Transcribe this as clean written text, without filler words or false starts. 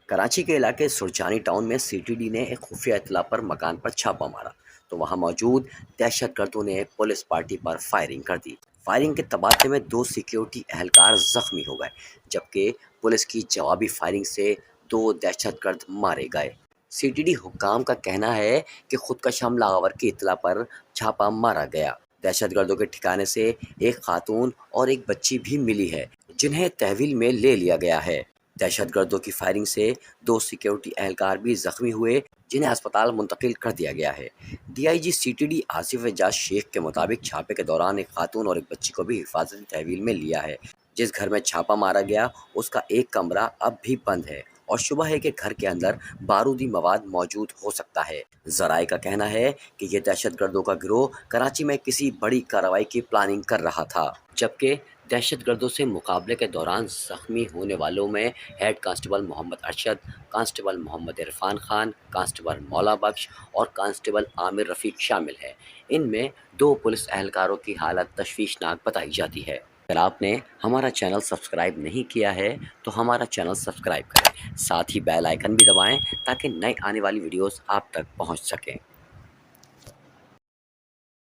कराची के इलाके सुरजानी टाउन में सीटीडी ने एक खुफिया इत्तला पर मकान पर छापा मारा तो वहां मौजूद दहशतगर्दों ने पुलिस पार्टी पर फायरिंग कर दी। फायरिंग के तबादले में दो सिक्योरिटी एहलकार जख्मी हो गए, जबकि पुलिस की जवाबी फायरिंग से दो दहशतगर्द मारे गए। सीटीडी हुक्काम का कहना है कि खुदकश हमलावर की इत्तला पर छापा मारा गया। दहशतगर्दों के ठिकाने से एक खातून और एक बच्ची भी मिली है, जिन्हें तहवील में ले लिया गया है। दहशतगर्दों की फायरिंग से दो सिक्योरिटी एहलकार भी जख्मी हुए, जिन्हें अस्पताल मुंतकिल कर दिया गया है। डीआईजी सीटीडी आसिफ एजाज शेख के मुताबिक छापे के दौरान एक खातून और एक बच्ची को भी हिफाजती तहवील में लिया है। जिस घर में छापा मारा गया उसका एक कमरा अब भी बंद है और शुबह है कि घर के अंदर बारूदी मवाद मौजूद हो सकता है। जराए का कहना है कि ये दहशतगर्दों का गिरोह कराची में किसी बड़ी कार्रवाई की प्लानिंग कर रहा था, जबकि दहशतगर्दों से मुकाबले के दौरान जख्मी होने वालों में head constable Mohammad Arshad, constable Mohammad Irfan Khan, constable Maula Bakhsh और कांस्टेबल आमिर रफ़ीक शामिल हैं। इनमें दो पुलिस एहलकारों की हालत तशवीशनाक बताई जाती है। अगर आपने हमारा चैनल सब्सक्राइब नहीं किया है तो हमारा चैनल सब्सक्राइब करें, साथ ही बेल आइकन भी दबाएं ताकि नई आने वाली वीडियोस आप तक पहुंच सकें।